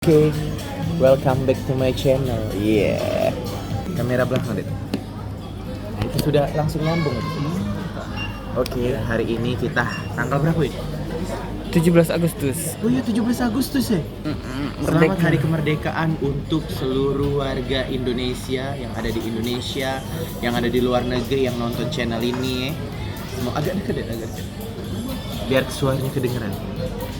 Oke, welcome back to my channel. Yeah. Kamera belakang deh. Nah, itu sudah langsung nyambung. Oke, hari ini kita tanggal berapa ini? 17 Agustus. Oh iya, 17 Agustus ya. Selamat Hari Kemerdekaan untuk seluruh warga Indonesia yang ada di Indonesia, yang ada di luar negeri yang nonton channel ini. Mau agak dekat deh, agak dekat. Biar suaranya kedengeran.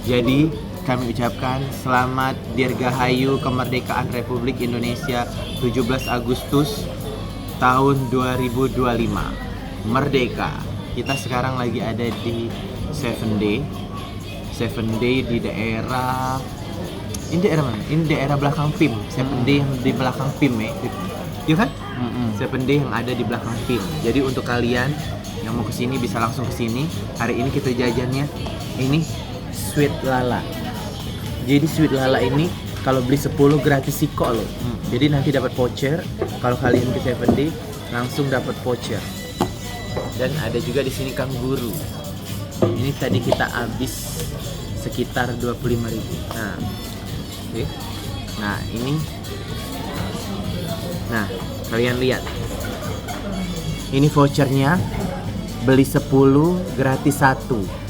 Jadi kami ucapkan selamat Dirgahayu Kemerdekaan Republik Indonesia 17 Agustus tahun 2025. Merdeka. Kita sekarang lagi ada di 7 Day di daerah, ini daerah mana? Ini daerah belakang PIM. 7 Day yang di belakang PIM ya. Iya kan? 7 Day yang ada di belakang PIM. Jadi untuk kalian yang mau kesini bisa langsung kesini. Hari ini kita jajannya ini sweet lala. Jadi sweet lala ini kalau beli 10 gratis siko loh. Jadi nanti dapat voucher. Kalau kalian ke 7 Day langsung dapat voucher. Dan ada juga di sini kanguru. Ini tadi kita habis sekitar 25.000. Nah, oke. Nah ini, nah kalian lihat. Ini vouchernya, beli 10 gratis 1.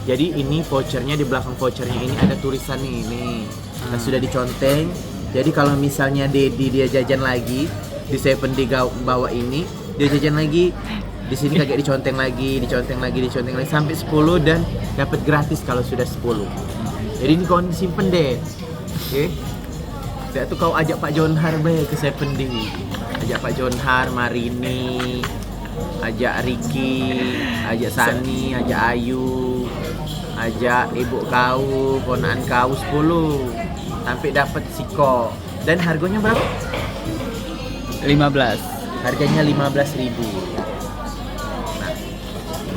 Jadi ini vouchernya, di belakang vouchernya ini ada tulisan ini. Nah, sudah diconteng. Jadi kalau misalnya Dedi dia jajan lagi di 7 Day bawa ini, dia jajan lagi. Di sini kagak diconteng lagi sampai 10 dan dapat gratis kalau sudah 10. Jadi ini kau simpen deh. Oke. Saya tuh kau ajak Pak Jonhar be ke 7 Day. Ajak Pak Jonhar, Marini, ajak Ricky, ajak Sani, ajak Ayu, ajak ibu kau, ponakan kau 10. Sampai dapat siko. Dan harganya berapa? 15. Harganya 15.000.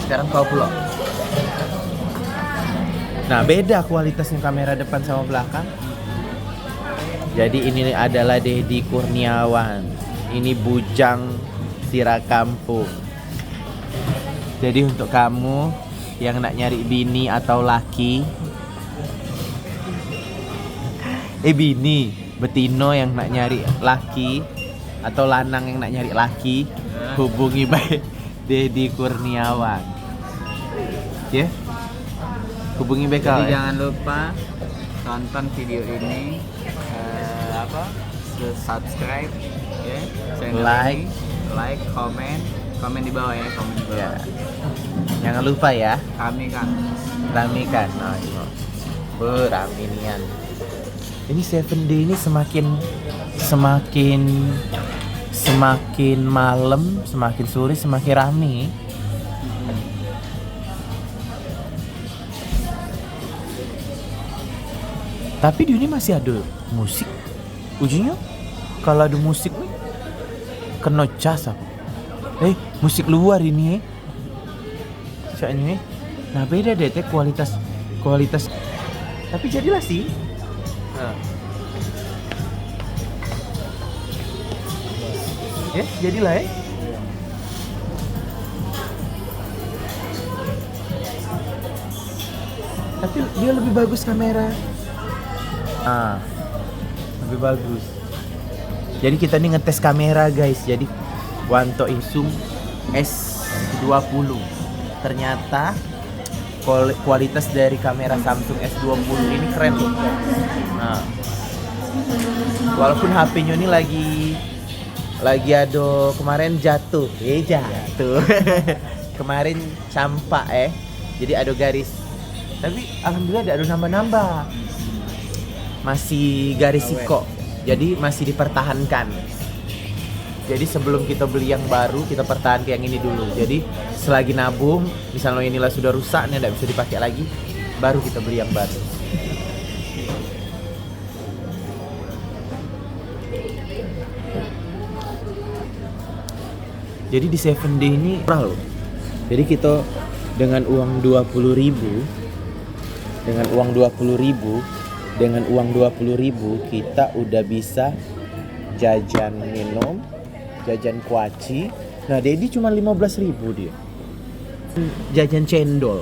Sekarang kau vlog. Nah, beda kualitasnya kamera depan sama belakang. Jadi ini adalah Dedi Kurniawan. Ini bujang Sirakampung. Jadi untuk kamu yang nak nyari bini atau laki, bini, betino yang nak nyari laki atau lanang yang nak nyari laki, hubungi baik Dedi Kurniawan. Ya, hubungi BK. Jadi jangan lupa tonton video ini, subscribe, ya, like, komen di bawah ya, komen di bawah. Ya. Jangan lupa ya. Kami kan. Nah, beraminian. Ini 7 Day ini semakin malam, semakin sore, semakin rame. Tapi di ini masih ada musik. Ujungnya kalau ada musik nih kena cas apa? Musik luar ini. Soalnya nah beda deh kualitas. Tapi jadilah sih. Nah. Ya, jadilah ya. Tapi dia lebih bagus kamera. Lebih bagus. Jadi kita nih ngetes kamera guys. Jadi Wanto Isung S20. Ternyata kualitas dari kamera Samsung S20 ini keren loh. Nah, walaupun HP-nya ini lagi ada kemarin jatuh. Kemarin campak jadi ada garis. Tapi alhamdulillah tidak ada nambah-nambah. Masih garis siko. Jadi masih dipertahankan. Jadi sebelum kita beli yang baru, kita pertahankan yang ini dulu. Jadi selagi nabung, misalnya inilah sudah rusak nih, tidak bisa dipakai lagi, baru kita beli yang baru. Jadi di 7 Day ini murah loh. Jadi kita dengan uang 20.000, dengan uang 20.000 kita udah bisa jajan minum, jajan kuaci. Nah, Dedi cuma 15.000 dia. Jajan cendol.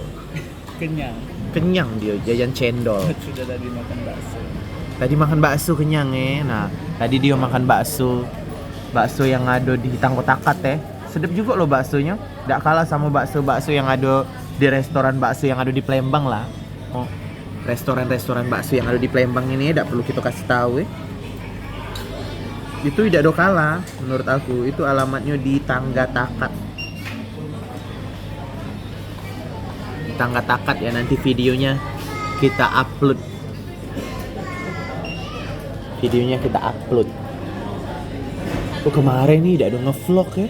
Kenyang. Kenyang dia jajan cendol. Sudah tadi makan bakso. Tadi makan bakso kenyang Nah, tadi dia makan bakso. Bakso yang ada di Tangko Takat Sedap juga loh baksonya. Nggak kalah sama bakso-bakso yang ada di restoran bakso yang ada di Palembang lah. Oh, restoran-restoran bakso yang ada di Palembang ini tidak perlu kita kasih tahu Itu tidak ada kalah menurut aku. Itu alamatnya di Tangga Takat. Di Tangga Takat ya, nanti videonya kita upload. Oh kemarin nih tidak ada ngevlog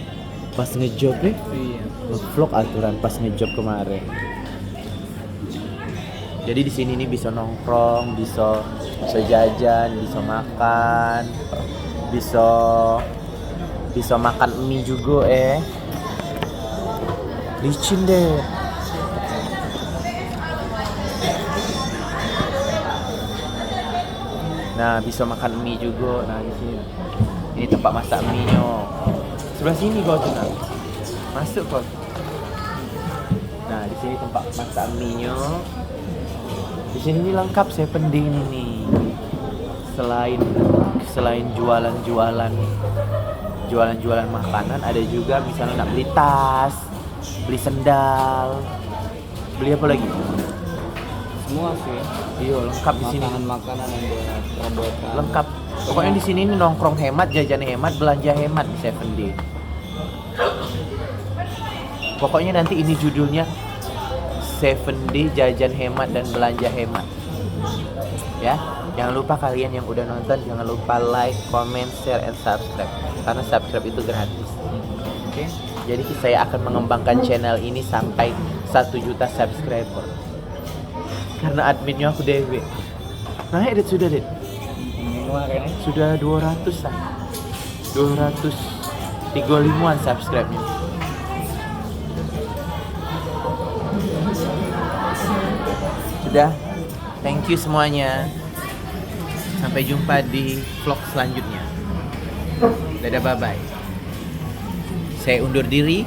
pas ngejob Iya. ngevlog aturan pas ngejob kemarin. Jadi di sini nih bisa nongkrong, bisa jajan, bisa makan, bisa makan mie juga licin deh. Nah, bisa makan mie juga. Nah, di sini. Ini tempat masak mie-nya. Sebelah sini kau tuh, masuk kau. Nah, di sini tempat masak mie-nya. Di sini ini lengkap 7D ini nih. Selain jualan makanan, ada juga misalnya nak beli tas, beli sendal, beli apa lagi? Semua sih. Iya, lengkap di sini. Makanan yang buat perabotan. Lengkap. Pokoknya di sini nongkrong hemat, jajan hemat, belanja hemat di 7D. Pokoknya nanti ini judulnya 7D jajan hemat dan belanja hemat. Ya, jangan lupa kalian yang udah nonton jangan lupa like, comment, share, and subscribe. Karena subscribe itu gratis. Oke? Jadi saya akan mengembangkan channel ini sampai 1 juta subscriber. Karena adminnya aku dewe. Naik sudah Kemarin sudah 200-an 235-an subscribe-nya. Sudah, thank you semuanya. Sampai jumpa di vlog selanjutnya. Dadah, bye-bye. Saya undur diri.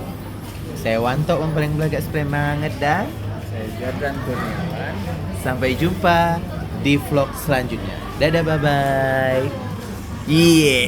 Saya Wanto, orang paling belagak semangat dan saya Jordan Kurniawan. sampai jumpa di vlog selanjutnya. Dadah, bye-bye. Yeah.